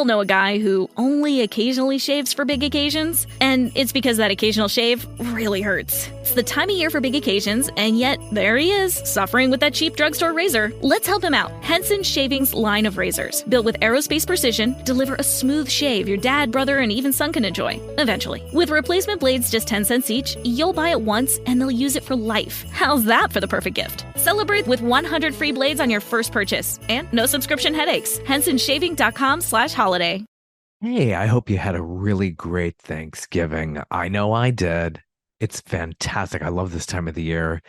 all know a guy who only occasionally shaves for big occasions, and it's because that occasional shave really hurts. It's the time of year for big occasions, and yet there he is, suffering with that cheap drugstore razor. Let's help him out. Henson Shaving's line of razors, built with aerospace precision, deliver a smooth shave your dad, brother, and even son can enjoy, eventually. With replacement blades just 10 cents each, you'll buy it once and they'll use it for life. How's that for the perfect gift? Celebrate with 100 free blades on your first purchase, and no subscription headaches. HensonShaving.com/holiday. Hey, I hope you had a really great Thanksgiving. I know I did. It's fantastic. I love this time of the year,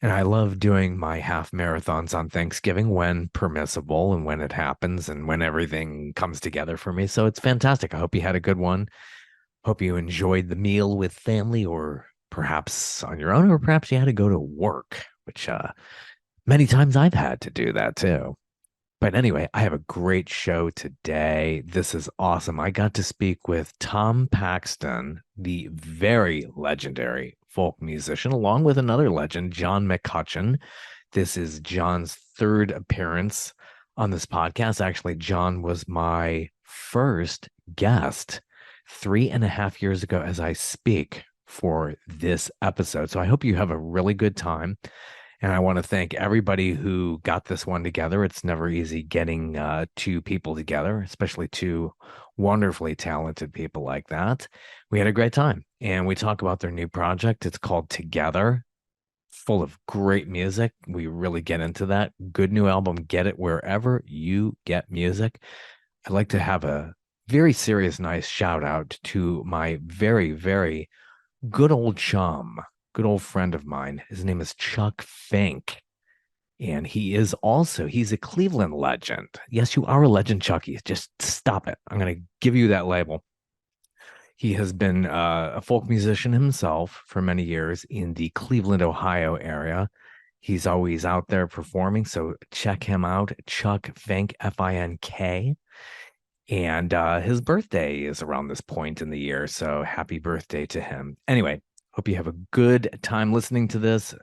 and I love doing my half marathons on Thanksgiving when permissible and when it happens and when everything comes together for me. So it's fantastic. I hope you had a good one. Hope you enjoyed the meal with family, or perhaps on your own, or perhaps you had to go to work, which many times I've had to do that too. But anyway, I have a great show today. This is awesome. I got to speak with Tom Paxton, the very legendary folk musician, along with another legend, John McCutcheon. This is John's third appearance on this podcast. Actually, John was my first guest 3.5 years ago as I speak for this episode. So I hope you have a really good time. And I want to thank everybody who got this one together. It's never easy getting two people together, especially two wonderfully talented people like that. We had a great time, and we talk about their new project. It's called Together, full of great music. We really get into that. Good new album. Get it wherever you get music. I'd like to have a very serious, nice shout out to my very, very good old chum, good old friend of mine. His name is Chuck Fink. And he's a Cleveland legend. Yes, you are a legend, Chucky. Just stop it. I'm going to give you that label. He has been a folk musician himself for many years in the Cleveland, Ohio area. He's always out there performing. So check him out, Chuck Fink, Fink. And his birthday is around this point in the year. So happy birthday to him. Anyway, hope you have a good time listening to this.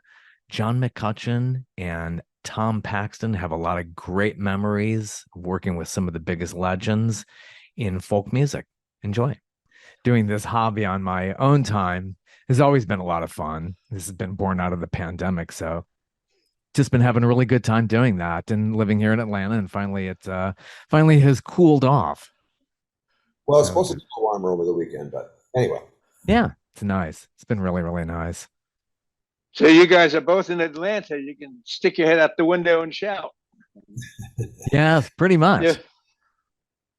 John McCutcheon and Tom Paxton have a lot of great memories of working with some of the biggest legends in folk music. Enjoy. Doing this hobby on my own time has always been a lot of fun. This has been born out of the pandemic. So just been having a really good time doing that and living here in Atlanta. And finally, it finally has cooled off. Well, it's supposed to be warmer over the weekend, but anyway. Yeah, it's nice. It's been really, really nice. So you guys are both in Atlanta. You can stick your head out the window and shout. Yeah, pretty much.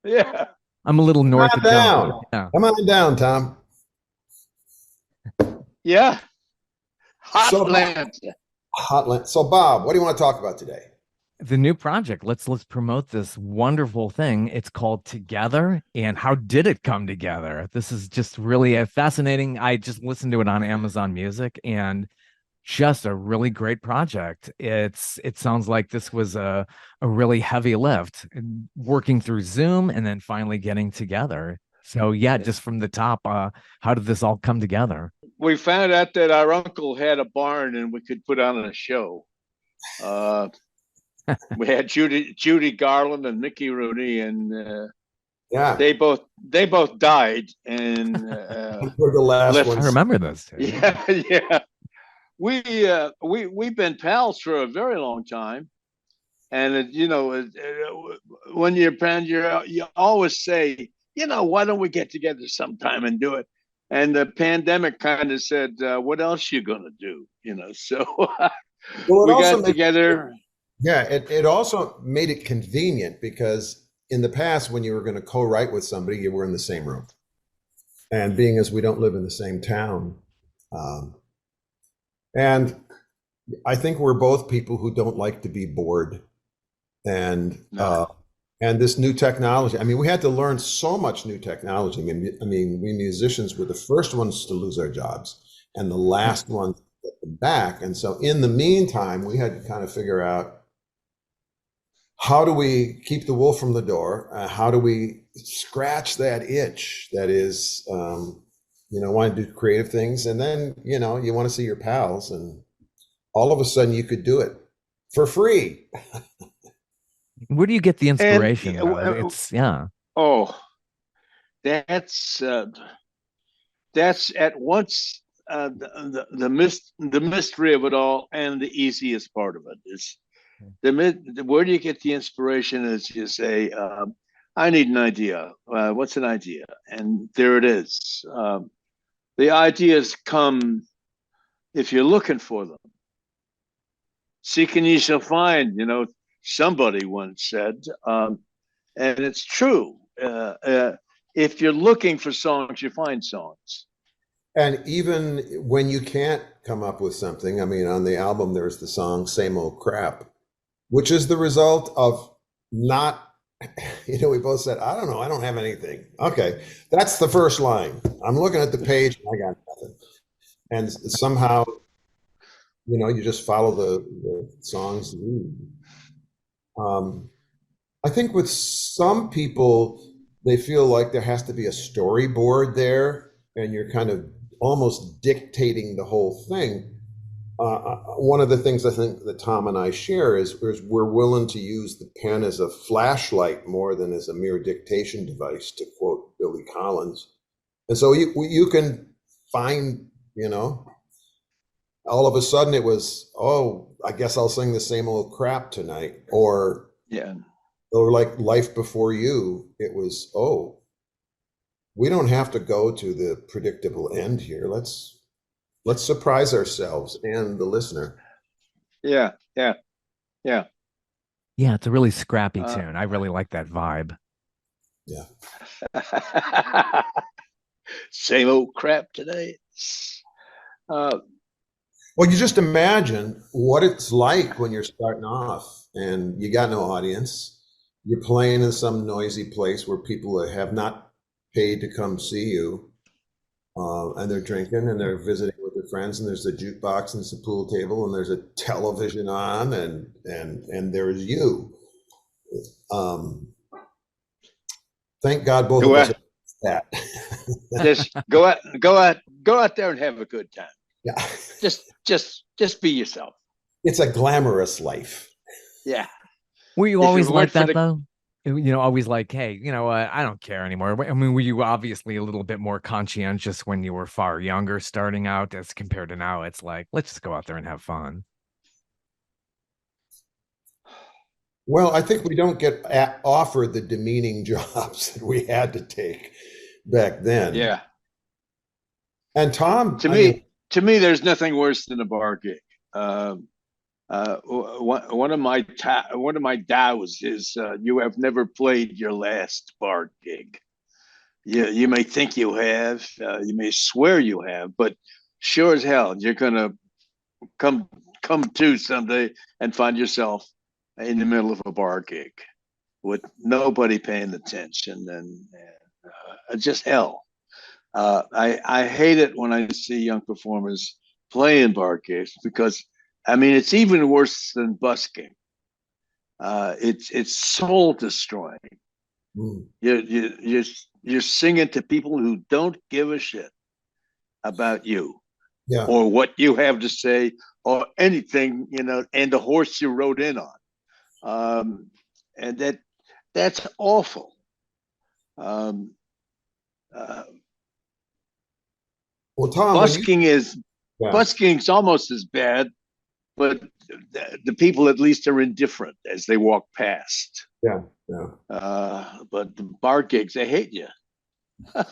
Yeah. I'm a little north of down. Yeah. Come on down, Tom. Yeah. Hotland. So, Bob, what do you want to talk about today? The new project. Let's promote this wonderful thing. It's called Together. And how did it come together? This is just really fascinating. I just listened to it on Amazon Music, and just a really great project. It sounds like this was a really heavy lift, working through Zoom and then finally getting together. So yeah, just from the top, how did this all come together? We found out that our uncle had a barn and we could put on a show. We had Judy Garland and Mickey Rooney, and they both died. And we're the last ones. I remember this. Yeah. We've been pals for a very long time, and when you're band, you always say, why don't we get together sometime and do it? And the pandemic kind of said, what else you gonna do? So we got together. It also made it convenient, because in the past, when you were going to co-write with somebody, you were in the same room, and being as we don't live in the same town. And I think we're both people who don't like to be bored, and this new technology. I mean, we had to learn so much new technology. I mean, we musicians were the first ones to lose our jobs and the last ones to get them back. And so in the meantime, we had to kind of figure out, how do we keep the wolf from the door? How do we scratch that itch that is, want to do creative things, and then, you want to see your pals, and all of a sudden you could do it for free. Where do you get the inspiration? Oh, that's at once the mystery of it all and the easiest part of it is where do you get the inspiration? Is you say, I need an idea. What's an idea? And there it is. The ideas come if you're looking for them. Seek and ye shall find. Somebody once said, and it's true. If you're looking for songs, you find songs. And even when you can't come up with something, I mean, on the album, there's the song Same Old Crap, which is the result of not, we both said, I don't know, I don't have anything. Okay, that's the first line. I'm looking at the page, and I got nothing. And somehow, you just follow the song's lead. I think with some people, they feel like there has to be a storyboard there, and you're kind of almost dictating the whole thing. One of the things I think that Tom and I share is we're willing to use the pen as a flashlight more than as a mere dictation device, to quote Billy Collins. And so you can find, all of a sudden it was, oh, I guess I'll sing the same old crap tonight. Or like Life Before You, it was, oh, we don't have to go to the predictable end here. Let's surprise ourselves and the listener. Yeah. Yeah, it's a really scrappy tune. I really like that vibe. Yeah. Same old crap today. Well, you just imagine what it's like when you're starting off and you got no audience. You're playing in some noisy place where people have not paid to come see you, and they're drinking and they're visiting with their friends, and there's a jukebox and there's a pool table and there's a television on, and there's you. Thank God both of us that. Just go out there and have a good time. Yeah. Just be yourself. It's a glamorous life. Yeah. Were you always like that though? Always like, hey, I don't care anymore. I mean, were you obviously a little bit more conscientious when you were far younger starting out as compared to now? It's like, let's just go out there and have fun. Well, I think we don't get offered the demeaning jobs that we had to take back then. Yeah. And Tom, to me, there's nothing worse than a bar gig. One of my dows is you have never played your last bar gig. You may think you have, you may swear you have, but sure as hell you're gonna come to someday and find yourself in the middle of a bar gig with nobody paying attention, and just hell. I hate it when I see young performers playing bar gigs because, I mean, it's even worse than busking. It's soul destroying. Mm. You're singing to people who don't give a shit about you, or what you have to say, or anything, and the horse you rode in on, and that's awful. Well, Tom, busking is almost as bad, but the people at least are indifferent as they walk past. Yeah. But the bar gigs, they hate you.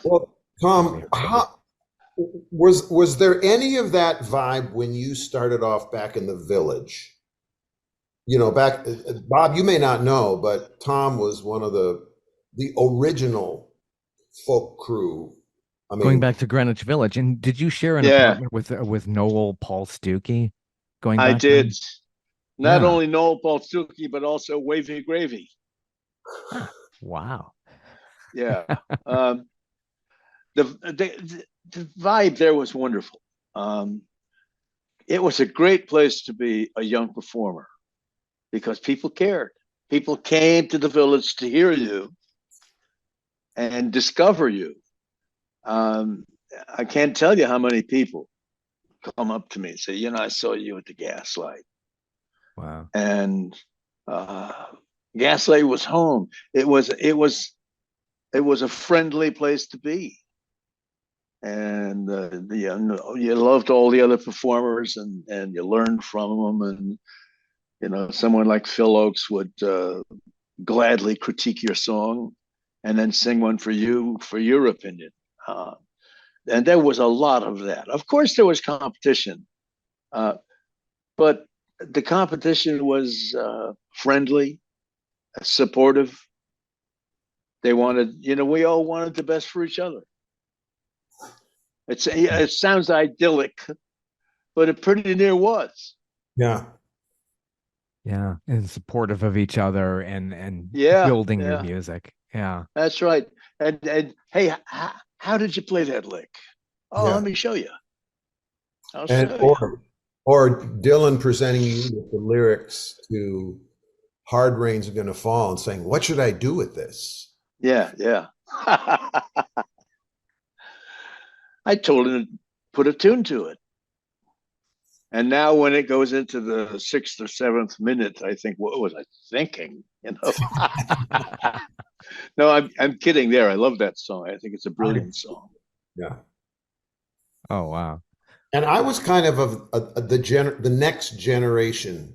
Well, Tom, was there any of that vibe when you started off back in the Village? Bob, you may not know, but Tom was one of the original folk crew. I mean, going back to Greenwich Village, and did you share an apartment with Noel Paul Stukey? I did. Not only Noel Paul Stukey, but also Wavy Gravy. Wow. Yeah. The vibe there was wonderful. It was a great place to be a young performer because people cared. People came to the Village to hear you and discover you. I can't tell you how many people come up to me and say, I saw you at the Gaslight. Wow. And Gaslight was home. It was it was a friendly place to be. And you loved all the other performers, and you learned from them. And someone like Phil Oakes would gladly critique your song, and then sing one for you for your opinion. And there was a lot of that. Of course, there was competition, but the competition was friendly, supportive. They wanted, we all wanted the best for each other. It sounds idyllic, but it pretty near was. Yeah. Yeah. And supportive of each other and building your music. Yeah. That's right. And hey, how did you play that lick? Oh, let me show you. Or Dylan presenting you with the lyrics to Hard Rain's Gonna Fall and saying, what should I do with this? Yeah. I told him to put a tune to it. And now when it goes into the 6th or 7th minute, I think, what was I thinking? No, I'm kidding there. I love that song. I think it's a brilliant song. Yeah. Oh, wow. And I was kind of the next generation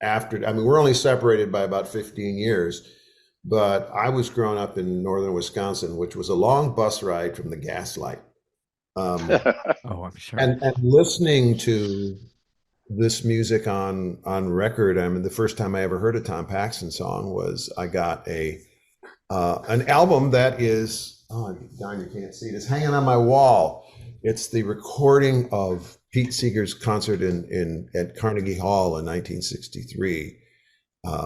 after. I mean, we're only separated by about 15 years, but I was growing up in northern Wisconsin, which was a long bus ride from the Gaslight. I'm sure. And listening to this music on record, I mean, the first time I ever heard a Tom Paxton song was I got an album that is, oh darn, you can't see it. It's hanging on my wall. It's the recording of Pete Seeger's concert at Carnegie Hall in 1963,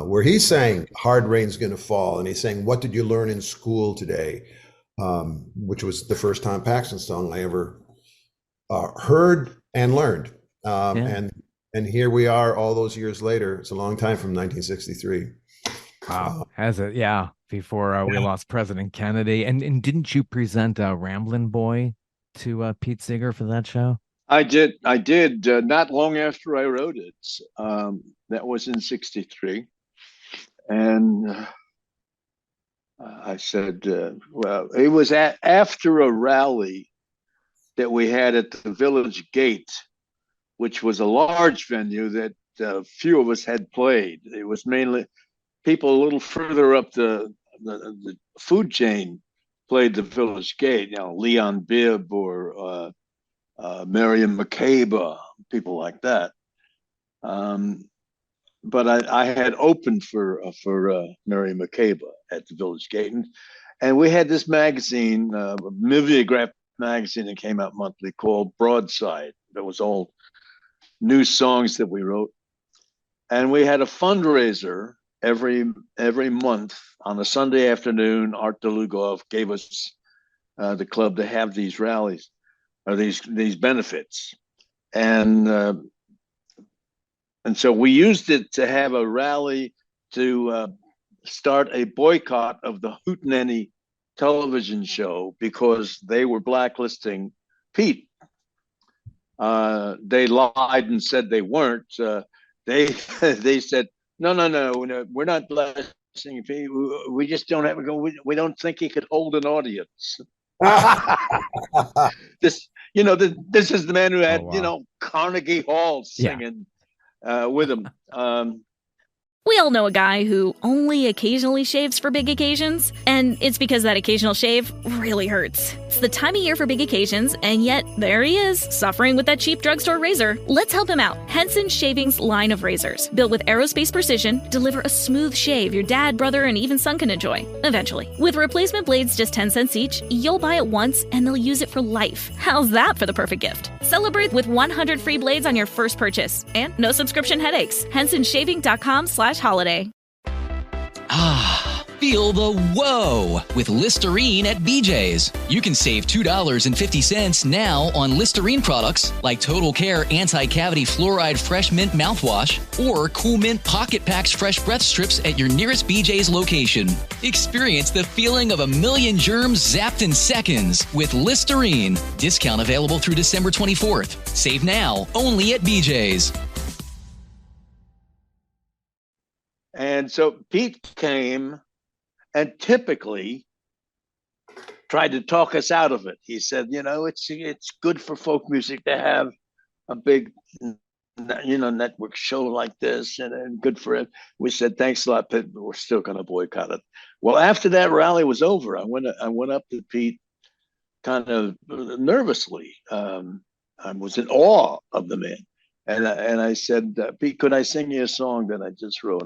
where he sang "Hard Rain's Gonna Fall," and he's saying, "What did you learn in school today?" Which was the first Tom Paxton song I ever heard and learned. And here we are all those years later. It's a long time from 1963. Wow. Has it? Yeah. Before we lost President Kennedy. And didn't you present Ramblin' Boy to Pete Seeger for that show? I did. Not long after I wrote it. That was in 63. And I said, well, it was after a rally that we had at the Village Gate, which was a large venue that few of us had played. It was mainly people a little further up the food chain played the Village Gate, Leon Bibb or Miriam Makeba, people like that. But I had opened for Miriam Makeba at the Village Gate, and we had this magazine, a mimeograph magazine that came out monthly called Broadside. That was all new songs that we wrote, and we had a fundraiser every month on a Sunday afternoon. Art DeLugov gave us the club to have these rallies or these benefits, and so we used it to have a rally to start a boycott of the Hootenanny television show because they were blacklisting Pete. They lied and said they weren't. They said, no, we're not blasting Pete. We just don't have to go. We don't think he could hold an audience. This is the man who had, Carnegie Hall singing with him. We all know a guy who only occasionally shaves for big occasions, and it's because that occasional shave really hurts. It's the time of year for big occasions, and yet there he is, suffering with that cheap drugstore razor. Let's help him out. Henson Shaving's line of razors, built with aerospace precision, deliver a smooth shave your dad, brother, and even son can enjoy, eventually. With replacement blades just 10 cents each, you'll buy it once, and they'll use it for life. How's that for the perfect gift? Celebrate with 100 free blades on your first purchase, and no subscription headaches. HensonShaving.com/holiday. Feel the whoa with Listerine at BJ's. You can save $2.50 now on Listerine products like Total Care Anti-Cavity Fluoride Fresh Mint Mouthwash or Cool Mint Pocket Packs Fresh Breath Strips at your nearest BJ's location. Experience the feeling of a million germs zapped in seconds with Listerine. Discount available through December 24th. Save now only at BJ's. And so Pete came, and typically tried to talk us out of it. He said, it's good for folk music to have a big, network show like this, and good for it. We said, thanks a lot, but we're still going to boycott it. Well, after that rally was over, I went up to Pete kind of nervously. I was in awe of the man. And I said, Pete, could I sing you a song that I just wrote?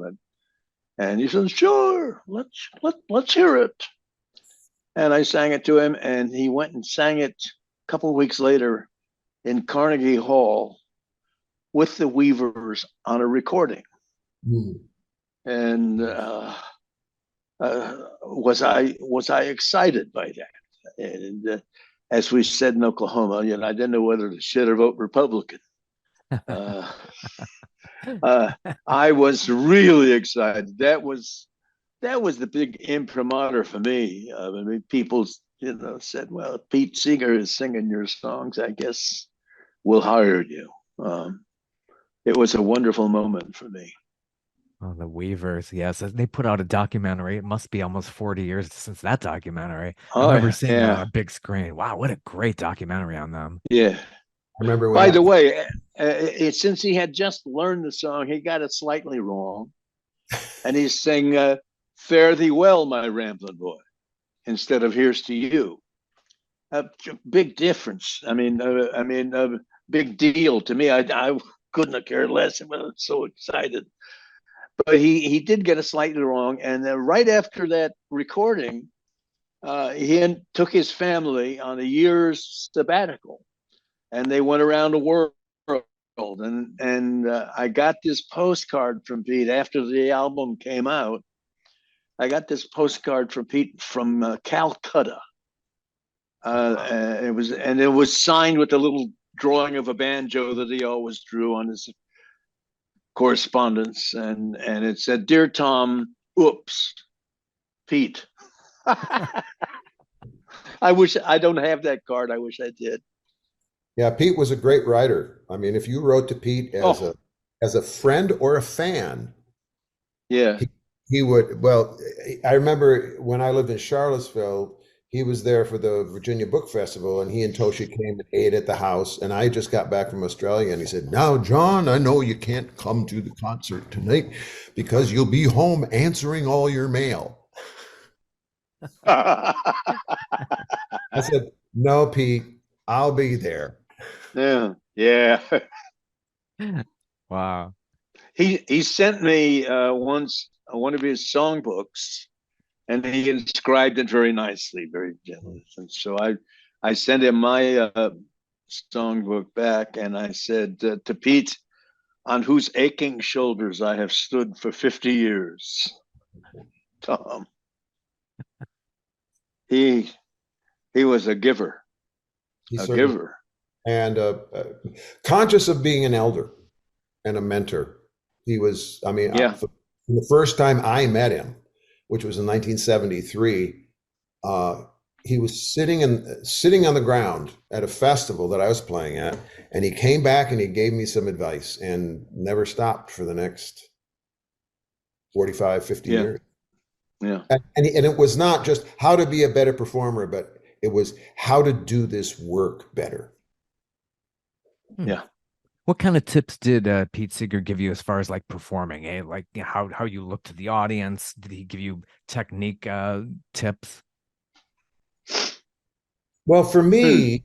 And he said, sure, let's hear it. And I sang it to him, and he went and sang it a couple of weeks later in Carnegie Hall with the Weavers on a recording. Mm. And was I excited by that? And as we said in Oklahoma, I didn't know whether to shit or vote Republican. I was really excited. That was the big imprimatur for me. I mean, people, said, "Well, if Pete Seeger is singing your songs, I guess we'll hire you." It was a wonderful moment for me. Oh, the Weavers, yes. They put out a documentary. It must be almost 40 years since that documentary. I remember seeing that on a big screen. Wow, what a great documentary on them. Yeah. I remember. By the way, since he had just learned the song, he got it slightly wrong, and he sang "Fare Thee Well, My Rambling Boy," instead of "Here's to You." A big difference. I mean, a big deal to me. I couldn't have cared less. I was so excited. But he did get it slightly wrong, and then right after that recording, he took his family on a year's sabbatical. And they went around the world, and I got this postcard from Pete after the album came out. I got this postcard from Pete from Calcutta. It was signed with a little drawing of a banjo that he always drew on his correspondence, and it said, "Dear Tom, oops, Pete." I wish I don't have that card. I wish I did. Yeah, Pete was a great writer. I mean, if you wrote to Pete as a friend or a fan, yeah, he would. Well, I remember when I lived in Charlottesville, he was there for the Virginia Book Festival, and he and Toshi came and ate at the house. And I just got back from Australia, and he said, "Now, John, I know you can't come to the concert tonight because you'll be home answering all your mail." I said, "No, Pete, I'll be there." Yeah. Wow. He sent me once one of his songbooks, and he inscribed it very nicely, very generous. And so I sent him my songbook back, and I said to Pete, "On whose aching shoulders I have stood for 50 years, Tom." He was a giver, giver. And conscious of being an elder and a mentor. He was, I mean, the first time I met him, which was in 1973, he was sitting on the ground at a festival that I was playing at, and he came back and he gave me some advice and never stopped for the next 45, 50 years. Yeah. And it was not just how to be a better performer, but it was how to do this work better. Yeah. What kind of tips did Pete Seeger give you as far as like performing? Like how you look to the audience? Did he give you technique tips? Well, for me,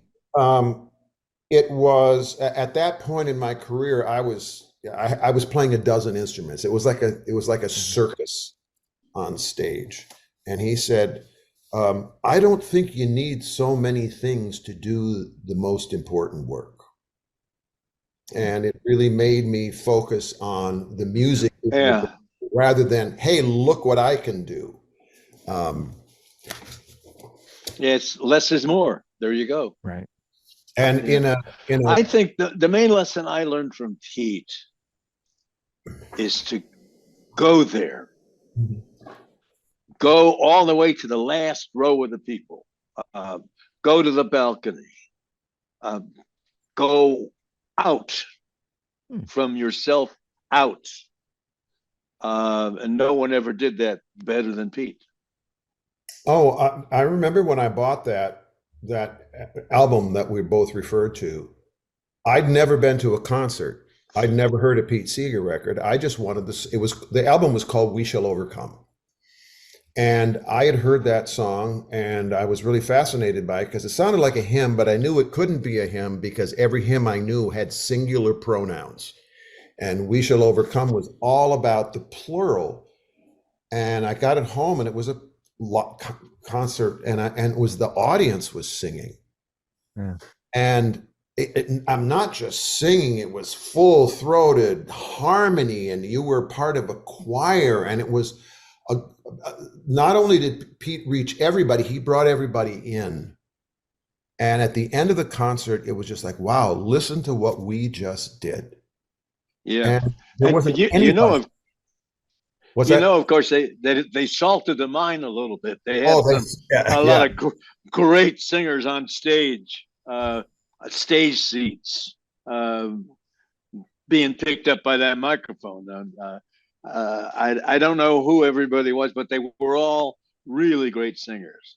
it was at that point in my career, I was playing a dozen instruments. It was like a circus on stage, and he said, "I don't think you need so many things to do the most important work." And it really made me focus on the music rather than, "Hey, look what I can do." It's less is more. There you go. Right. And I think the main lesson I learned from Pete is to go there, go all the way to the last row of the people, go to the balcony, go out from yourself out. And no one ever did that better than Pete. Oh, I remember when I bought that album that we both referred to. I'd never been to a concert. I'd never heard a Pete Seeger record. I just wanted this. It was the album was called "We Shall Overcome," and I had heard that song, and I was really fascinated by it because it sounded like a hymn, but I knew it couldn't be a hymn because every hymn I knew had singular pronouns, and "We Shall Overcome" was all about the plural. And I got it home, and it was a concert, and it was the audience was singing, Yeah. and I'm not just singing; it was full-throated harmony, and you were part of a choir, and it was not only did Pete reach everybody, he brought everybody in. And at the end of the concert, it was just like, wow, listen to what we just did. Yeah, And there wasn't you anybody. know, What's you that? know, of course, they salted the mine a little bit. They had Oh, a lot of great singers on stage, stage seats being picked up by that microphone. I don't know who everybody was, but they were all really great singers.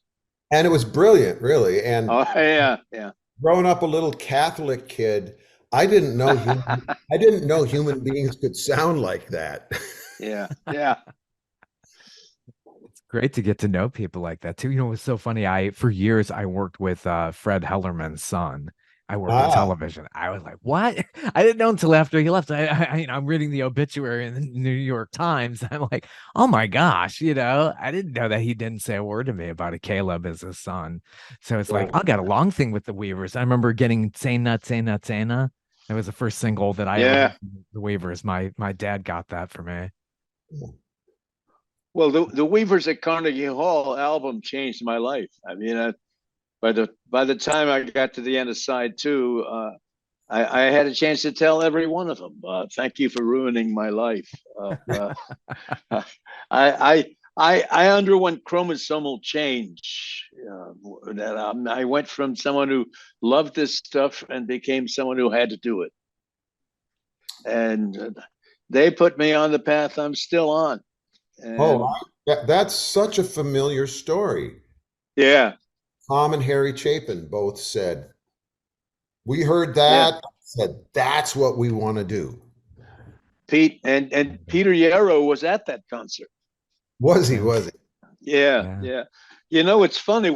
And it was brilliant, really. And Oh yeah. growing up a little Catholic kid, I didn't know I didn't know human beings could sound like that. Yeah. It's great to get to know people like that too. You know, it was so funny. For years I worked with Fred Hellerman's son. I worked in television. I was like, what? I didn't know until after he left. I'm reading the obituary in the New York Times. I'm like, oh my gosh, I didn't know that he didn't say a word to me about a Caleb as his son. So it's like, I got a long thing with the Weavers. I remember getting Say Nut, Say Nut, Say Nut. That was the first single that I ever heard from the Weavers. My dad got that for me. Well, the Weavers at Carnegie Hall album changed my life. I mean, by the time I got to the end of side two, I had a chance to tell every one of them, thank you for ruining my life. I underwent chromosomal change. I went from someone who loved this stuff and became someone who had to do it. And they put me on the path I'm still on. And that's such a familiar story. Yeah. Tom and Harry Chapin both said, we heard that, said, that's what we want to do. Pete and Peter Yarrow was at that concert. Was he? Yeah. You know, it's funny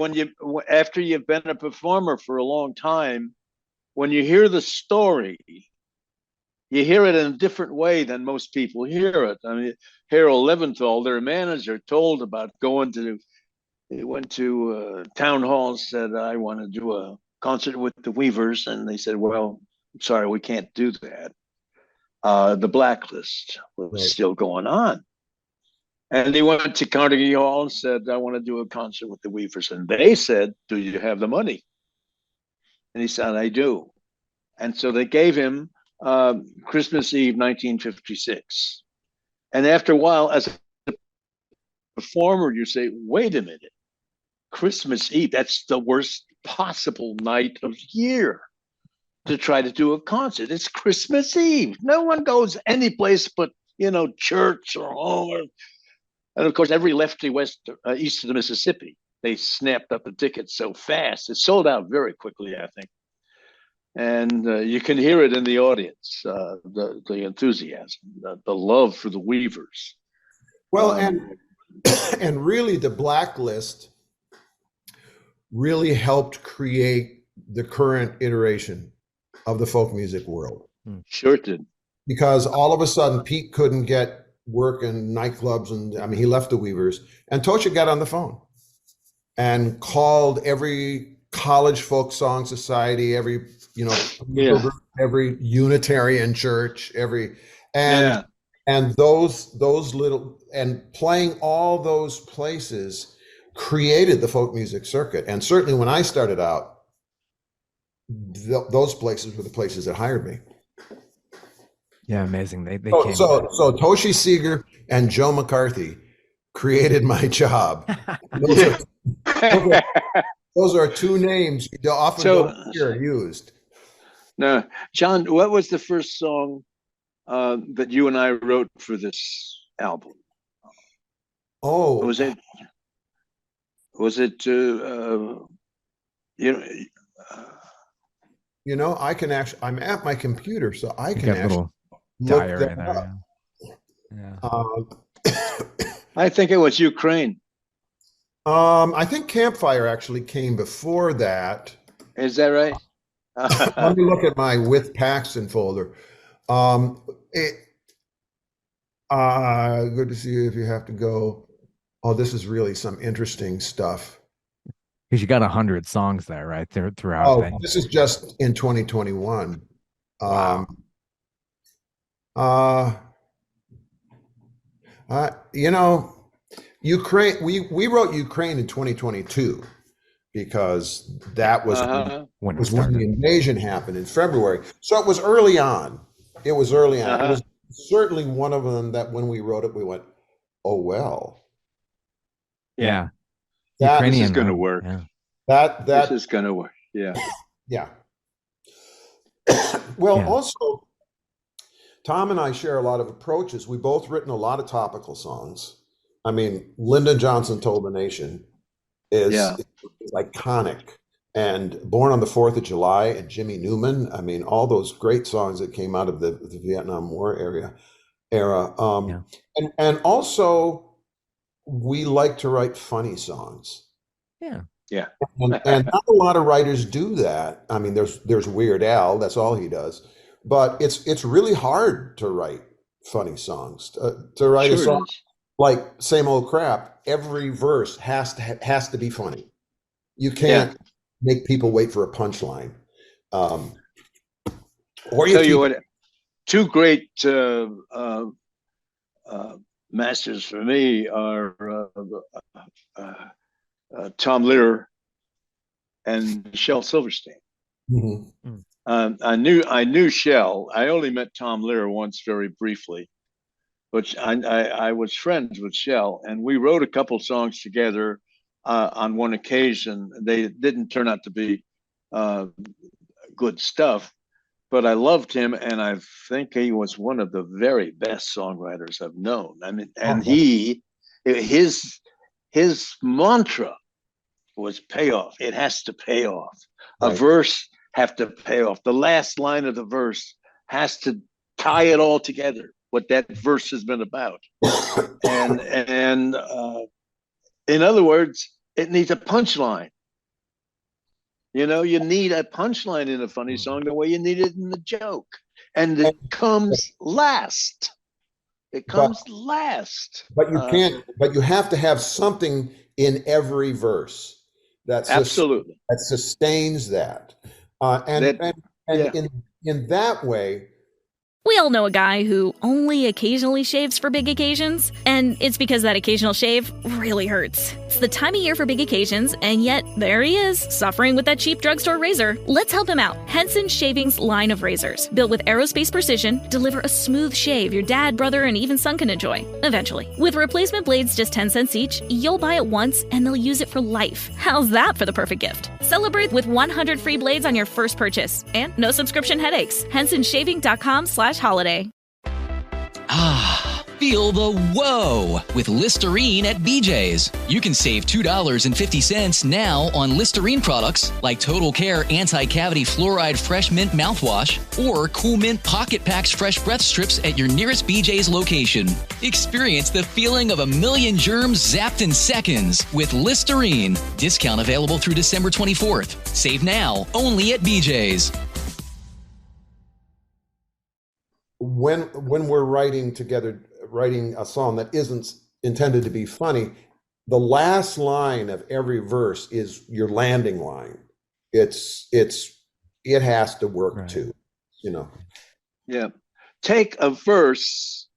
after you've been a performer for a long time, when you hear the story, you hear it in a different way than most people hear it. I mean, Harold Leventhal, their manager, told about he went to town hall and said, I want to do a concert with the Weavers. And they said, well, I'm sorry, we can't do that. The Blacklist was still going on. And he went to Carnegie Hall and said, I want to do a concert with the Weavers. And they said, do you have the money? And he said, I do. And so they gave him Christmas Eve, 1956. And after a while, as a performer, you say, wait a minute, Christmas Eve, that's the worst possible night of the year to try to do a concert. It's Christmas Eve. No one goes any place but, church or home. And of course, every lefty east of the Mississippi, they snapped up the tickets so fast. It sold out very quickly, I think. And you can hear it in the audience, the enthusiasm, the love for the Weavers. Well, and really the Blacklist really helped create the current iteration of the folk music world. Sure did. Because all of a sudden Pete couldn't get work in nightclubs, and he left the Weavers, and Tosha got on the phone and called every college folk song society, every every Unitarian church, and those little, and playing all those places created the folk music circuit. And certainly when I started out, those places were the places that hired me. Yeah, amazing. They came. So Toshi Seeger and Joe McCarthy created my job. Those are two names you often don't hear used. No, John, what was the first song that you and I wrote for this album? Oh, Was it? Was it you know? I can actually. I'm at my computer, so I You can got a actually little look diary that there. up. Yeah. I think it was Ukraine. I think Campfire actually came before that. Is that right? Let me look at my with Paxton folder. Um, it, Good to see you if you have to go. Oh, this is really some interesting stuff. Because you got 100 songs there, right? There throughout. Oh, this is just in 2021. Wow. You know, Ukraine. We wrote Ukraine in 2022 because that was When it when started. the invasion happened in February. So it was early on. It was early on. It was certainly one of them that when we wrote it, we went, "Oh well." Yeah. That This is Ukrainian. going to work. Yeah. This is going to work. Yeah. Yeah. Well, Yeah. also, Tom and I share a lot of approaches. We've both written a lot of topical songs. I mean, Lyndon Johnson Told the Nation is iconic. And Born on the 4th of July and Jimmy Newman. I mean, all those great songs that came out of the Vietnam War era. And also, we like to write funny songs. Yeah. Yeah. And not a lot of writers do that. I mean, there's Weird Al, that's all he does. But it's really hard to write funny songs. To write a song like Same Old Crap, every verse has to be funny. You can't make people wait for a punchline. Or tell you what, two great masters for me are Tom Lehrer and Shel Silverstein. Mm-hmm. I knew Shel. I only met Tom Lehrer once, very briefly, but I was friends with Shel, and we wrote a couple songs together on one occasion. They didn't turn out to be good stuff, but I loved him, and I think he was one of the very best songwriters I've known. I mean, and his mantra was payoff. It has to pay off. Right. A verse have to pay off. The last line of the verse has to tie it all together, what that verse has been about. and in other words, it needs a punchline. You know, you need a punchline in a funny song the way you need it in the joke. And it comes last. It comes last. But you can't, but you have to have something in every verse that absolutely that sustains that. In that way, we all know a guy who only occasionally shaves for big occasions, and it's because that occasional shave really hurts. It's the time of year for big occasions, and yet there he is, suffering with that cheap drugstore razor. Let's help him out. Henson Shaving's line of razors, built with aerospace precision, deliver a smooth shave your dad, brother, and even son can enjoy, eventually. With replacement blades just 10 cents each, you'll buy it once, and they'll use it for life. How's that for the perfect gift? Celebrate with 100 free blades on your first purchase, and no subscription headaches. HensonShaving.com/holiday. Feel the whoa with Listerine at BJ's. You can save $2.50 now on Listerine products like Total Care Anti-Cavity Fluoride Fresh Mint Mouthwash or Cool Mint Pocket Packs Fresh Breath Strips at your nearest BJ's location. Experience the feeling of a million germs zapped in seconds with Listerine. Discount available through December 24th. Save now, only at BJ's. When we're writing together, writing a song that isn't intended to be funny, the last line of every verse is your landing line. It has to work too, you know. Yeah. Take a verse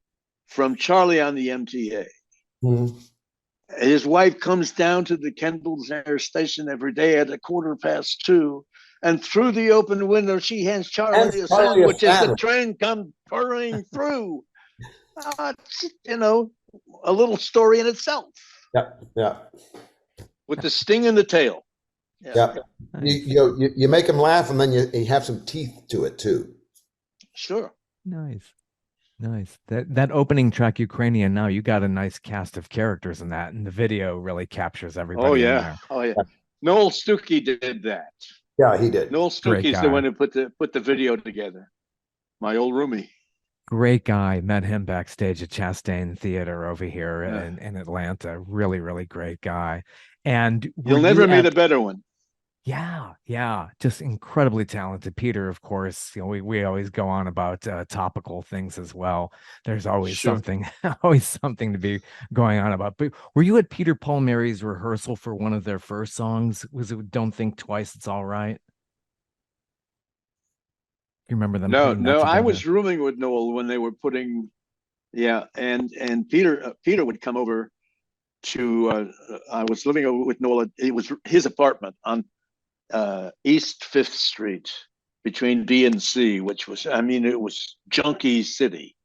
from Charlie on the MTA. Mm-hmm. His wife comes down to the Kendall's Air station every day at 2:15, and through the open window, she hands Charlie a sandwich as the train comes purring through. You know, a little story in itself. Yeah. With the sting in the tail. Yeah. You make them laugh, and then you have some teeth to it too. Sure. Nice. Nice. That opening track, Ukrainian Now, you got a nice cast of characters in that, and the video really captures Oh everybody in yeah, there. oh yeah. Noel Stuckey did that. Yeah, he did. Noel Great Stuckey's the guy. one who put the video together. My old roomie. Great guy. Met him backstage at Chastain Theater over here Yeah. in Atlanta. Really, really great guy. And were You'll you never meet at a better one. yeah, just incredibly talented. Peter, of course, we always go on about topical things as well. There's always Sure. something, always something to be going on about. But were you at Peter Paul Mary's rehearsal for one of their first songs? Was it "Don't Think Twice, It's All Right"? You remember them No, putting that no, I together? was rooming with Noel when they were putting. Yeah, and Peter would come over to. I was living with Noel. It was his apartment on East Fifth Street between B and C, which was, I mean, it was junkie city.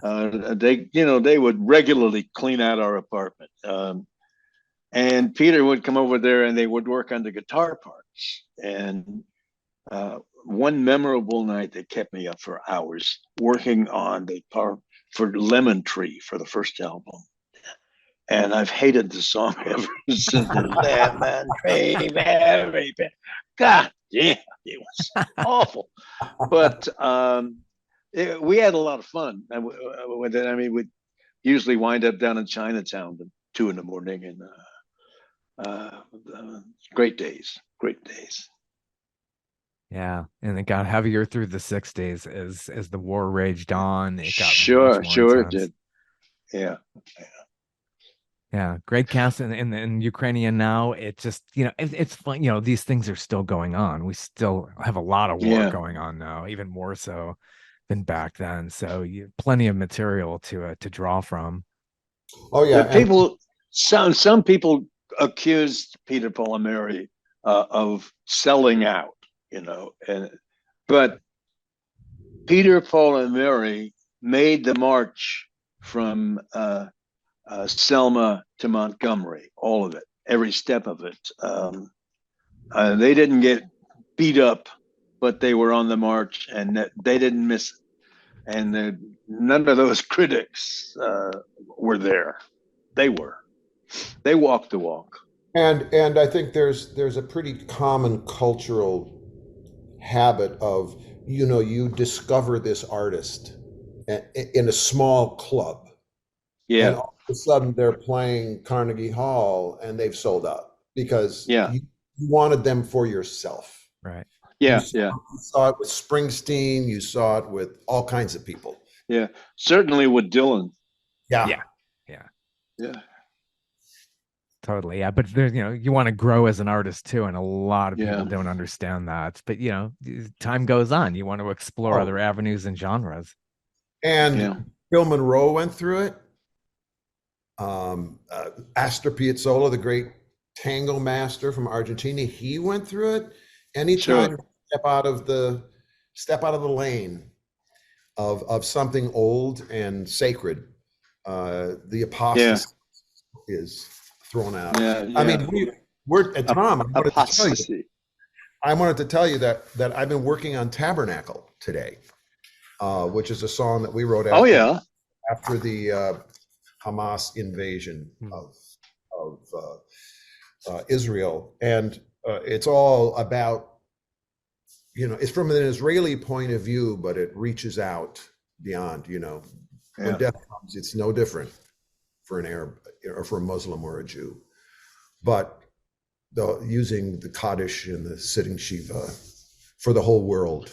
They would regularly clean out our apartment. And Peter would come over there and they would work on the guitar parts. And one memorable night, they kept me up for hours working on the part for Lemon Tree for the first album. And I've hated the song ever since. Lemon Tree, very bad. God damn, it was awful. But we had a lot of fun with it. I mean, we'd usually wind up down in Chinatown at 2 a.m. and great days, great days. Yeah, and it got heavier through the '60s as the war raged on. It got much Sure, more sure it intense. did. Yeah. Yeah, great cast in Ukrainian Now. It just, it's fun. These things are still going on. We still have a lot of war Yeah. going on now, even more so than back then. So plenty of material to draw from. Oh yeah, People, some people accused Peter Paul and Mary of selling out, but Peter Paul and Mary made the march from Selma to Montgomery, all of it, every step of it. They didn't get beat up, but they were on the march and they didn't miss it. And none of those critics were there. They were. They walked the walk. and I think there's a pretty common cultural habit of, you discover this artist in a small club, and Yeah. all of a sudden they're playing Carnegie Hall and they've sold out because Yeah. you wanted them for yourself. Right. Yeah. You saw it with Springsteen, you saw it with all kinds of people. Yeah. Certainly with Dylan. Yeah. Yeah. Totally. Yeah. But there's, you want to grow as an artist too. And a lot of people Yeah. don't understand that. But, time goes on. You want to explore Oh. other avenues and genres. And Yeah. Bill Monroe went through it. Astor Piazzolla, the great tango master from Argentina, he went through it. Anytime Sure. you step out of the lane of something old and sacred, the apostasy is thrown out. Yeah. I mean, we're at Tom. Apostasy. I wanted to tell you that I've been working on Tabernacle today, which is a song that we wrote Oh yeah. after the Hamas invasion of Israel, and it's all about, it's from an Israeli point of view, but it reaches out beyond. When death comes, it's no different for an Arab or for a Muslim or a Jew, but using the Kaddish and the sitting Shiva for the whole world.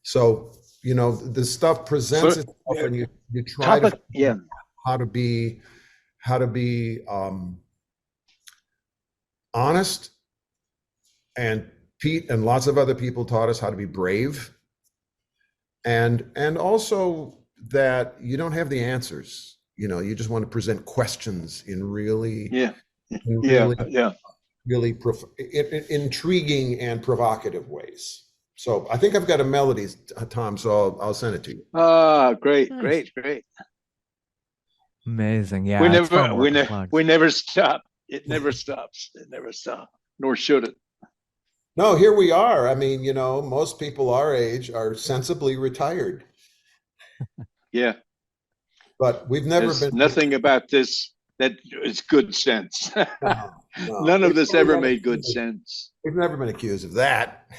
So the stuff presents itself, and you try to how to be honest. And Pete and lots of other people taught us how to be brave, and also that you don't have the answers. You just want to present questions in really intriguing and provocative ways. So I think I've got a melody, Tom, so I'll send it to you. Great. Amazing. Yeah. We never stop. It never stops. It never stops. Nor should it. No, here we are. I mean, most people our age are sensibly retired. Yeah. But we've never There's been nothing about this that is good sense. no, no. None of We've this never ever been made good accused- sense. We've never been accused of that.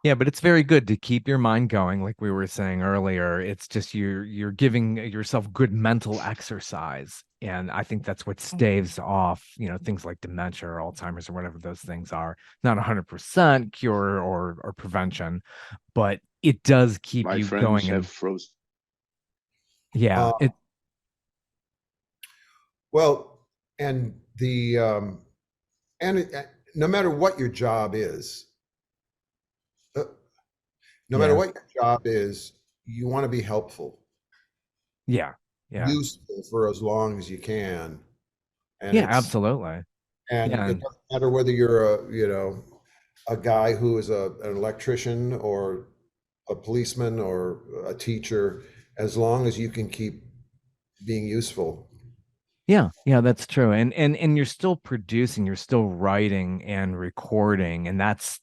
Yeah, but it's very good to keep your mind going, like we were saying earlier. It's just you're giving yourself good mental exercise. And I think that's what staves off, things like dementia or Alzheimer's or whatever those things are. Not 100% cure or prevention, but it does keep My you friends going. have And frozen. yeah, Well, and the no matter what your job is, uh, no matter Yeah. what your job is, you want to be helpful, yeah, useful for as long as you can. And yeah, it's absolutely. and Yeah. it doesn't matter whether you're a guy who is an electrician or a policeman or a teacher, as long as you can keep being useful. Yeah, that's true. And you're still producing, you're still writing and recording, and that's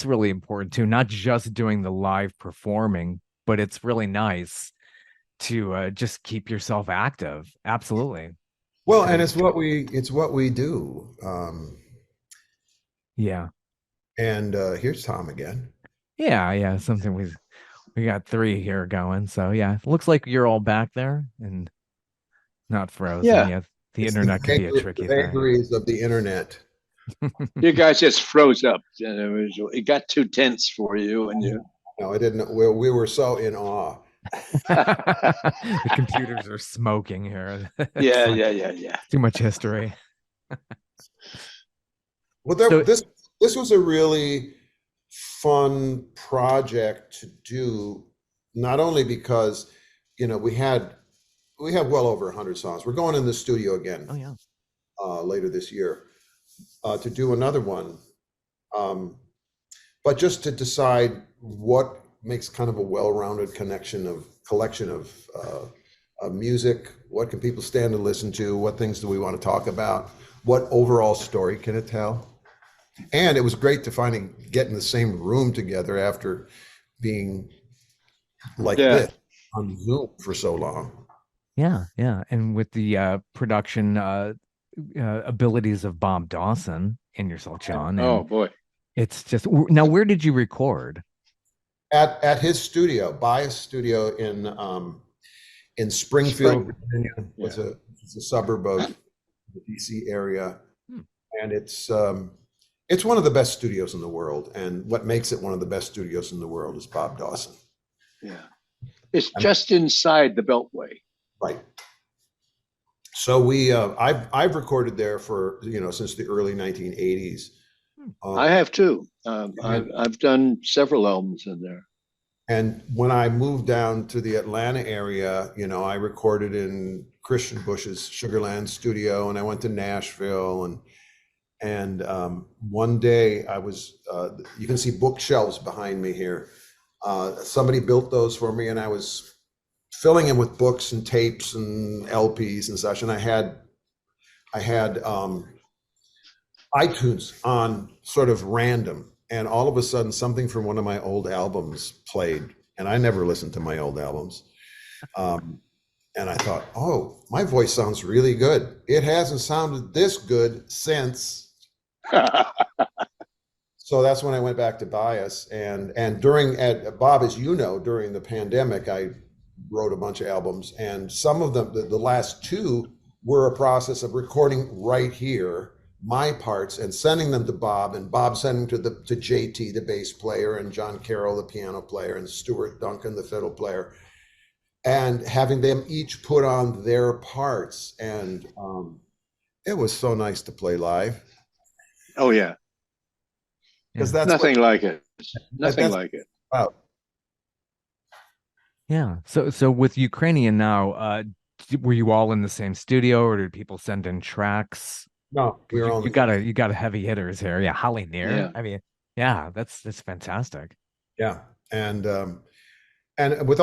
really important too. Not just doing the live performing, but it's really nice to just keep yourself active. Absolutely. Well, and it's what we do. Yeah. And here's Tom again. Yeah. Something we got 3 here going. So yeah, it looks like you're all back there and not frozen. Yeah. Yeah. The It's internet can be a the tricky thing. vagaries of the internet. You guys just froze up. It got too tense for you, and you. No, I didn't. We were so in awe. The computers are smoking here. Yeah, It's like yeah. too much history. Well, So this was a really fun project to do, not only because we have well over 100 songs. We're going in the studio again. oh yeah. Later this year to do another one, but just to decide what makes kind of a well-rounded collection of music. What can people stand to listen to? What things do we want to talk about? What overall story can it tell? And it was great to finally get in the same room together after being like this on Zoom for so long. Yeah. And with the production abilities of Bob Dawson and yourself, John. Oh And boy. it's just now, where did you record? At his studio, Bias Studio in Springfield, Virginia. It's a suburb of the DC area, and it's one of the best studios in the world. And what makes it one of the best studios in the world is Bob Dawson. Yeah, it's just inside the Beltway. Right. So I've recorded there for since the early 1980s. I have too. I've done several albums in there. And when I moved down to the Atlanta area, I recorded in Christian Bush's Sugarland studio, and I went to Nashville, and one day I was, you can see bookshelves behind me here. Somebody built those for me, and I was filling them with books and tapes and LPs and such. And I had iTunes on sort of random. And all of a sudden, something from one of my old albums played, and I never listened to my old albums. And I thought, oh, my voice sounds really good. It hasn't sounded this good since. So that's when I went back to Bias. And Bob, as you know, during the pandemic, I wrote a bunch of albums, and some of them, the last 2, were a process of recording right here my parts and sending them to Bob, and Bob sending to JT, the bass player, and John Carroll, the piano player, and Stuart Duncan, the fiddle player, and having them each put on their parts. And it was so nice to play live. Oh yeah, because that's nothing like it. Nothing like it. Wow. Yeah. So with Ukrainian now, were you all in the same studio, or did people send in tracks? No, we were you got a heavy hitters here. Yeah, Holly Near. Yeah. I mean, yeah, that's fantastic. Yeah, and with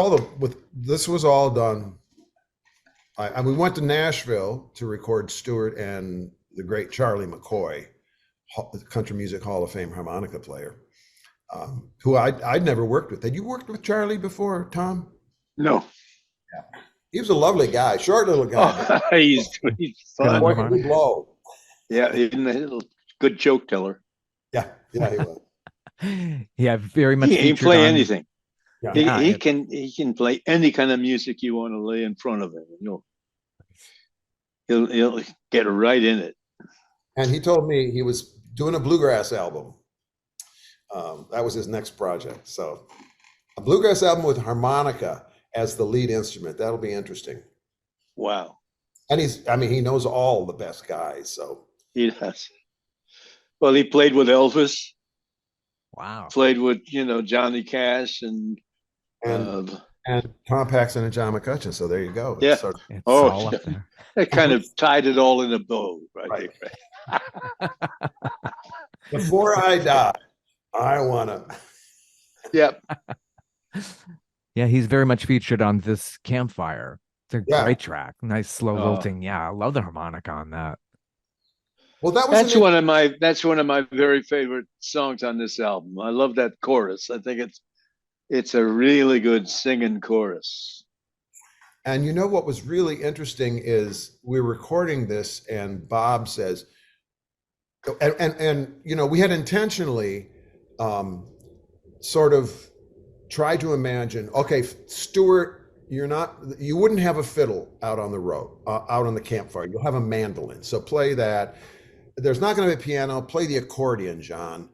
this was all done. We went to Nashville to record Stuart and the great Charlie McCoy, Country Music Hall of Fame harmonica player, who I'd never worked with. Had you worked with Charlie before, Tom? No. He was a lovely guy, short little guy, Oh, he's Good on fun. the but boy, could he blow. Yeah, he's a good joke teller. Yeah, yeah, he was. Yeah, very much He can featured play on. anything. Yeah. Yeah, He can play any kind of music you want to lay in front of him. He'll get right in it. And he told me he was doing a bluegrass album. That was his next project. So a bluegrass album with harmonica as the lead instrument. That'll be interesting. Wow, And he knows all the best guys. So he does. Well, he played with Elvis, wow. played with Johnny Cash, and and Tom Paxton and John McCutcheon. So there you go. Yeah. So, It's Oh, all up there. it kind of tied it all in a bow, right? before I die, I wanna. Yep. Yeah, he's very much featured on this Campfire. It's a Yeah. great track. Nice slow Oh. lilting. Yeah, I love the harmonica on that. Well, that was That's one of my very favorite songs on this album. I love that chorus. I think it's a really good singing chorus. And you know what was really interesting is we're recording this, and Bob says, and we had intentionally sort of tried to imagine, okay, Stuart, you wouldn't have a fiddle out on the road, out on the campfire. You'll have a mandolin. So play that. There's not going to be a piano. Play the accordion, John.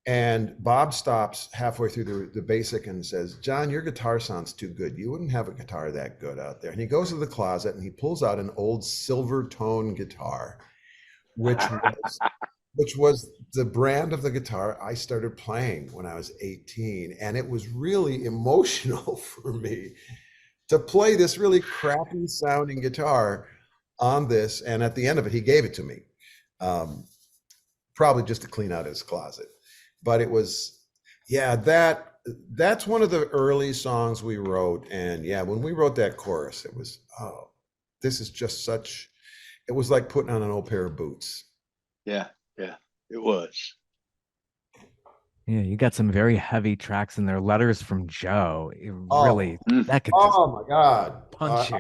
And Bob stops halfway through the basic and says, John, your guitar sounds too good. You wouldn't have a guitar that good out there. And he goes to the closet and he pulls out an old silver tone guitar, which was the brand of the guitar I started playing when I was 18. And it was really emotional for me to play this really crappy sounding guitar on this. And at the end of it, he gave it to me, probably just to clean out his closet. But it was, that's one of the early songs we wrote. And yeah, when we wrote that chorus, it was, this is just it was like putting on an old pair of boots. Yeah, it was. Yeah, you got some very heavy tracks in there. Letters from Joe. Really, that could just Oh my God. punch you.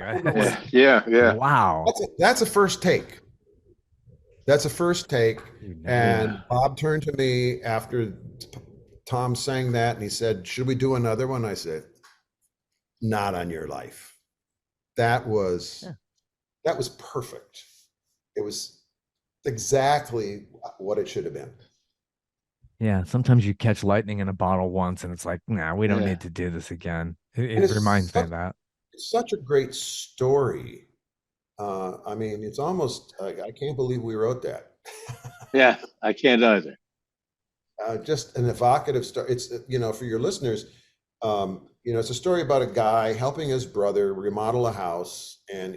Yeah. Wow. That's a first take. That's a first take. And Bob turned to me after Tom sang that and he said, should we do another one? I said, not on your life. That was perfect. It was exactly what it should have been. Yeah, sometimes you catch lightning in a bottle once and it's like, nah, we don't need to do this again. It reminds me of that. It's such a great story. I mean, it's almost, I can't believe we wrote that. Yeah, I can't either. Just an evocative story. It's, for your listeners, it's a story about a guy helping his brother remodel a house, and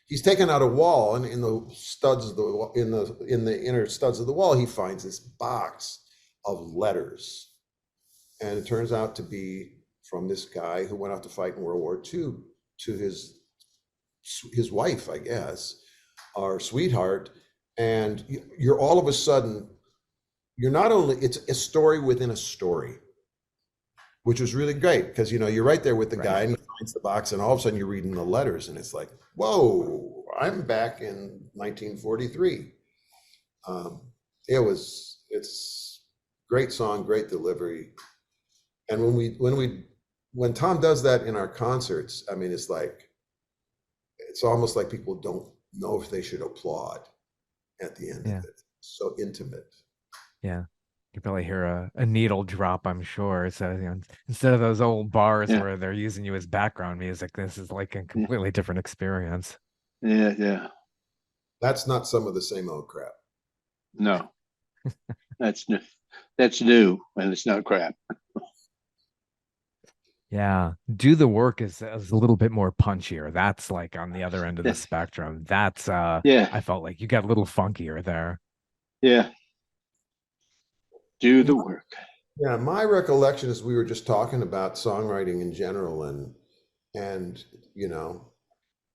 he's taken out a wall, and in the studs of in the inner studs of the wall, he finds this box of letters, and it turns out to be from this guy who went out to fight in World War II to his wife, I guess, or sweetheart. And you're all of a sudden, it's a story within a story, which was really great because, you're right there with the guy and he finds the box and all of a sudden you're reading the letters and it's like, whoa, I'm back in 1943. It's great song, great delivery. And when Tom does that in our concerts, I mean, it's almost like people don't know if they should applaud at the end of it. So intimate. Yeah. You probably hear a needle drop, I'm sure. So instead of those old bars where they're using you as background music, this is like a completely different experience. Yeah. That's not some of the same old crap. No. That's new. That's new and it's not crap. Yeah. Do the Work is a little bit more punchier. That's like on the other end of the spectrum. That's I felt like you got a little funkier there. Yeah. Do the Work. Yeah, my recollection is we were just talking about songwriting in general, and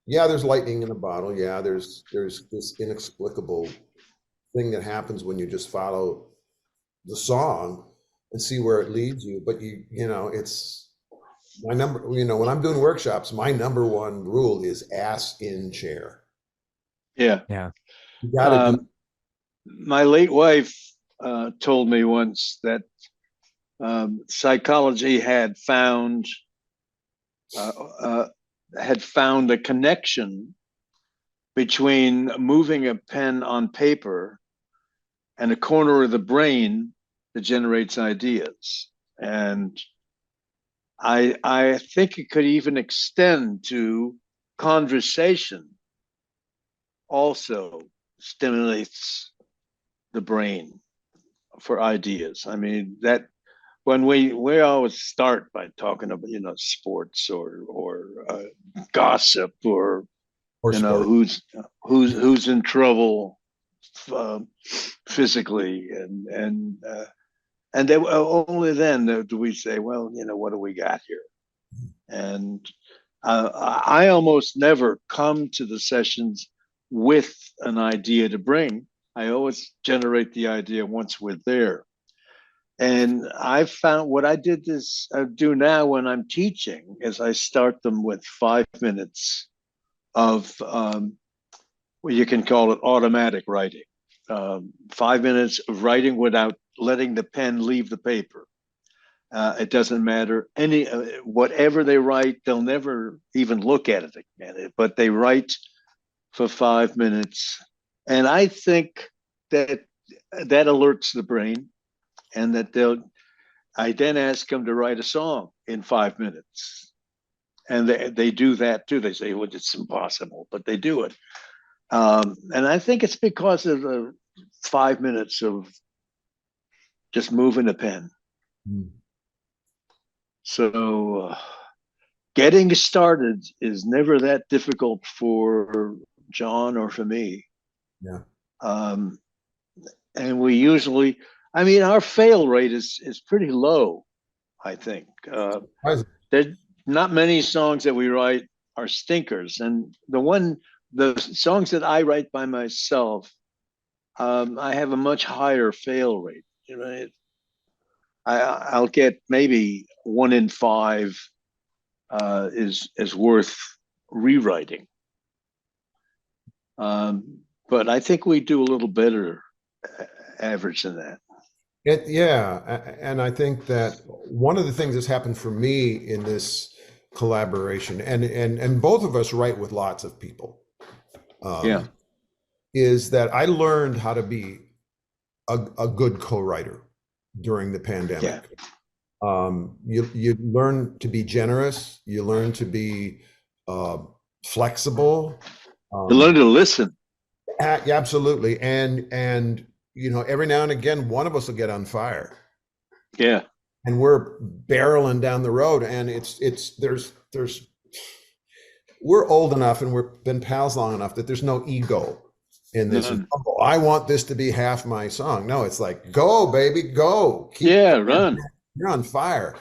there's lightning in a bottle. Yeah, there's this inexplicable thing that happens when you just follow the song and see where it leads you. But My number, when I'm doing workshops, my number one rule is ass in chair. Yeah. Yeah. You gotta do. My late wife told me once that psychology had found a connection between moving a pen on paper and a corner of the brain that generates ideas. And I think it could even extend to conversation also stimulates the brain for ideas. I mean, that when we always start by talking about sports or gossip or Or sport. who's in trouble physically and then only then do we say, well, what do we got here? And I almost never come to the sessions with an idea to bring. I always generate the idea once we're there. And I found what I do now when I'm teaching is I start them with 5 minutes of well, you can call it automatic writing. 5 minutes of writing without letting the pen leave the paper. It doesn't matter whatever they write, they'll never even look at it again. But they write for 5 minutes, and I think that alerts the brain, and that I then ask them to write a song in 5 minutes, and they do that too. They say, well, it's impossible, but they do it. And I think it's because of the 5 minutes of just moving a pen. Mm. So getting started is never that difficult for John or for me. Yeah. And we usually, our fail rate is pretty low, I think. There's not many songs that we write are stinkers. And the songs that I write by myself, I have a much higher fail rate. I'll get maybe 1 in 5 is worth rewriting. But I think we do a little better average than that. And I think that one of the things that's happened for me in this collaboration, and both of us write with lots of people, is that I learned how to be a good co-writer during the pandemic. You learn to be generous. You learn to be flexible. You learn to listen. Absolutely. And every now and again, one of us will get on fire. Yeah. And we're barreling down the road, and we're old enough and we've been pals long enough that there's no ego in this. Oh, I want this to be half my song. No, it's like, go, baby, go. Run. You're on fire.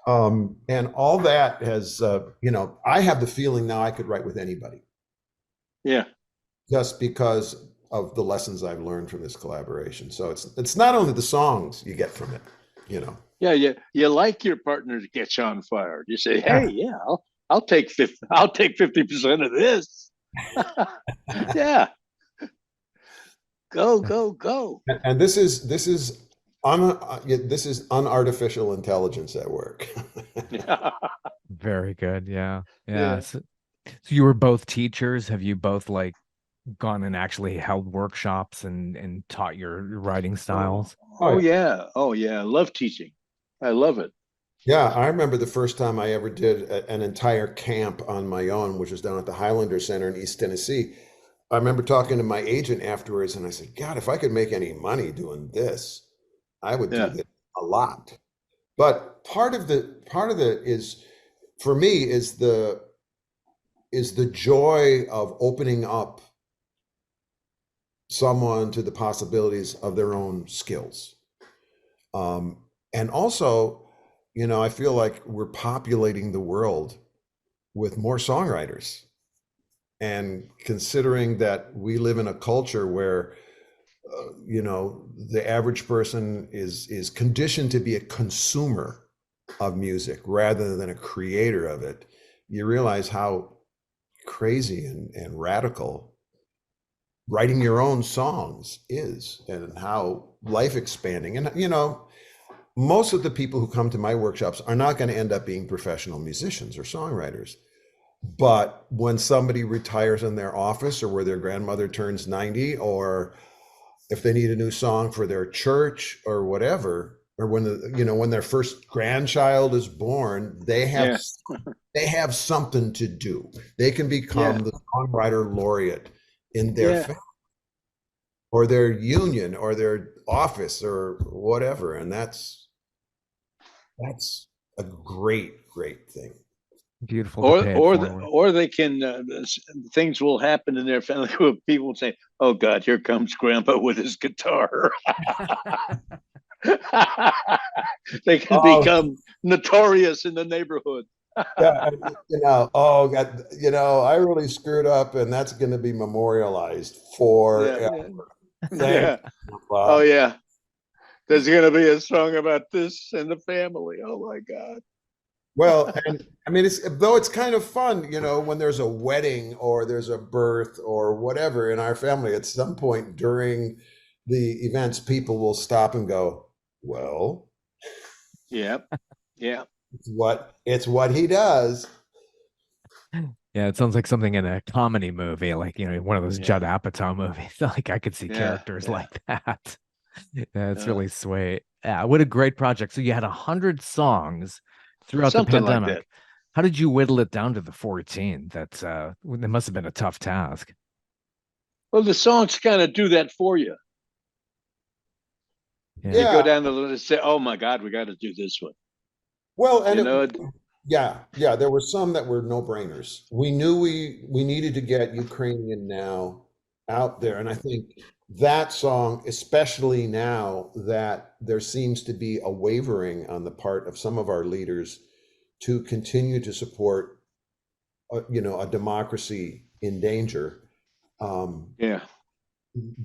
And all that has, I have the feeling now I could write with anybody. Yeah. Just because of the lessons I've learned from this collaboration. So it's not only the songs you get from it, Yeah. You like your partner to catch on fire. You say, hey, yeah, I'll take 50% of this. Yeah. Go. And this is unartificial intelligence at work. Very good. Yeah. So you were both teachers. Have you both gone and actually held workshops and taught your writing styles? Oh yeah. I love teaching. I love it. Yeah, I remember the first time I ever did an entire camp on my own, which was down at the Highlander Center in East Tennessee. I remember talking to my agent afterwards, and I said, God, if I could make any money doing this, I would do this a lot. But part of the is, for me, is the joy of opening up someone to the possibilities of their own skills. And also, I feel like we're populating the world with more songwriters. And considering that we live in a culture where, the average person is conditioned to be a consumer of music rather than a creator of it, you realize how crazy and radical writing your own songs is, and how life expanding. And, most of the people who come to my workshops are not going to end up being professional musicians or songwriters. But when somebody retires in their office, or where their grandmother turns 90, or if they need a new song for their church or whatever, or when their first grandchild is born, they have something to do. They can become the songwriter laureate in their family, or their union, or their office, or whatever. And that's a great thing. Beautiful. Or they can things will happen in their family where people will say, "Oh God, here comes Grandpa with his guitar." They can become notorious in the neighborhood. Oh God, I really screwed up, and that's going to be memorialized forever. Oh yeah, there's going to be a song about this in the family. Oh my God. Well, and I mean, it's kind of fun, when there's a wedding or there's a birth or whatever in our family. At some point during the events, people will stop and go, "Well, yeah, it's what he does." Yeah, it sounds like something in a comedy movie, like one of those Judd Apatow movies. Like I could see characters like that. Yeah, it's really sweet. Yeah, what a great project. So you had 100 songs throughout the pandemic. Like that. How did you whittle it down to the 14? That must have been a tough task. Well, the songs kind of do that for you. Yeah. You go down the list and say, "Oh my God, we got to do this one." Well, and there were some that were no-brainers. We knew we needed to get Ukrainian Now out there, and I think that song, especially now that there seems to be a wavering on the part of some of our leaders to continue to support, a democracy in danger.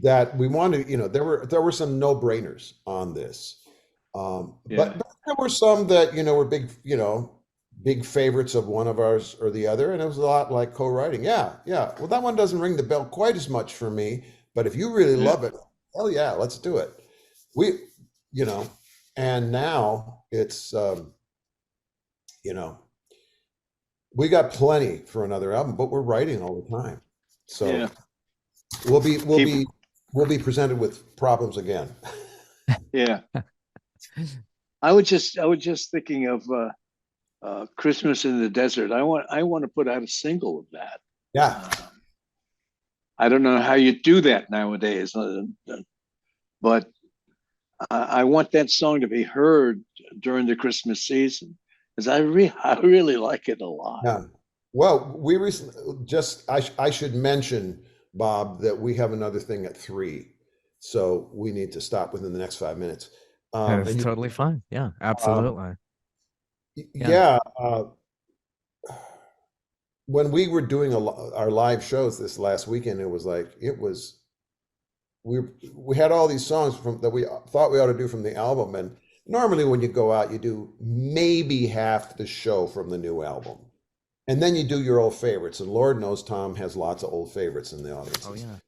That we wanted, there were some no-brainers on this, but there were some that were big favorites of one of ours or the other, and it was a lot like co-writing. Well, that one doesn't ring the bell quite as much for me. But if you really love it, hell yeah, let's do it. And now it's, we got plenty for another album, but we're writing all the time. So we'll be presented with problems again. Yeah. I was just thinking of Christmas in the Desert. I want to put out a single of that. Yeah. I don't know how you do that nowadays, but I want that song to be heard during the Christmas season, because I really like it a lot. Yeah. Well, we recently I should mention, Bob, that we have another thing at 3, so we need to stop within the next 5 minutes. That's totally fine. Yeah, absolutely. When we were doing our live shows this last weekend, we had all these songs that we thought we ought to do from the album. And normally when you go out, you do maybe half the show from the new album. And then you do your old favorites. And Lord knows Tom has lots of old favorites in the audience. Oh, yeah.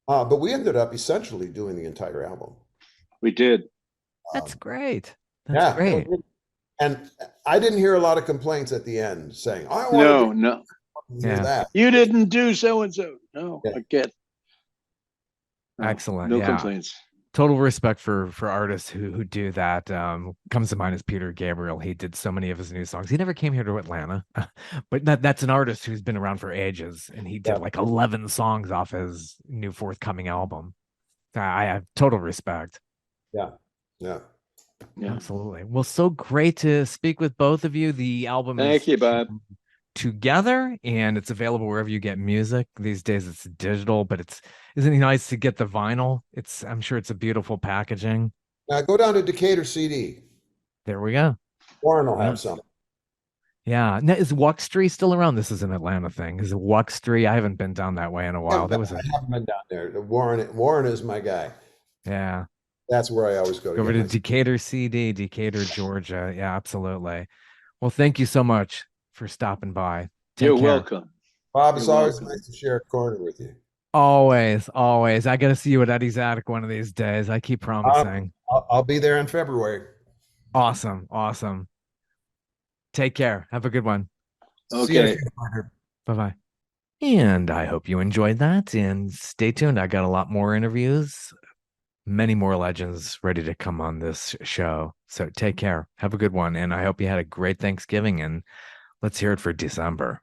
But we ended up essentially doing the entire album. We did. That's great. That's great. And I didn't hear a lot of complaints at the end saying, "I want to hear that. You didn't do so and so." No, I get. Excellent. No complaints. Total respect for artists who do that. Comes to mind is Peter Gabriel. He did so many of his new songs. He never came here to Atlanta, but that's an artist who's been around for ages, and he did like 11 songs off his new forthcoming album. I have total respect. Yeah. Absolutely. Well, so great to speak with both of you. The album Thank you, Bob. Together, and it's available wherever you get music. These days it's digital, but isn't it nice to get the vinyl? I'm sure it's a beautiful packaging. Go down to Decatur CD. There we go. Warren will have some. Yeah. Now, is Wuxtree still around? This is an Atlanta thing. Is it Wuxtree? I haven't been down that way in a while. I haven't been down there. Warren is my guy. Yeah. That's where I always go. Go over to Decatur CD, Decatur, Georgia. Yeah, absolutely. Well, thank you so much for stopping by. Take You're care. welcome. Bob, it's You're always welcome. nice to share a corner with you. Always, always. I got to see you at Eddie's Attic one of these days. I keep promising. I'll be there in February. Awesome. Awesome. Take care. Have a good one. Okay. Bye-bye. And I hope you enjoyed that. And stay tuned. I got a lot more interviews, many more legends ready to come on this show. So take care. Have a good one. And I hope you had a great Thanksgiving. And let's hear it for December.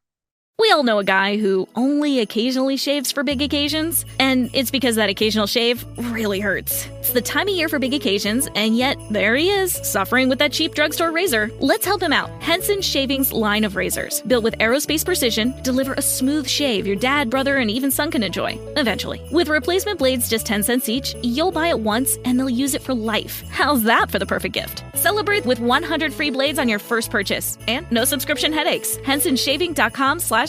We all know a guy who only occasionally shaves for big occasions, and it's because that occasional shave really hurts. It's the time of year for big occasions, and yet there he is, suffering with that cheap drugstore razor. Let's help him out. Henson Shaving's line of razors, built with aerospace precision, deliver a smooth shave your dad, brother, and even son can enjoy, eventually. With replacement blades just 10 cents each, you'll buy it once, and they'll use it for life. How's that for the perfect gift? Celebrate with 100 free blades on your first purchase, and no subscription headaches. HensonShaving.com/holiday.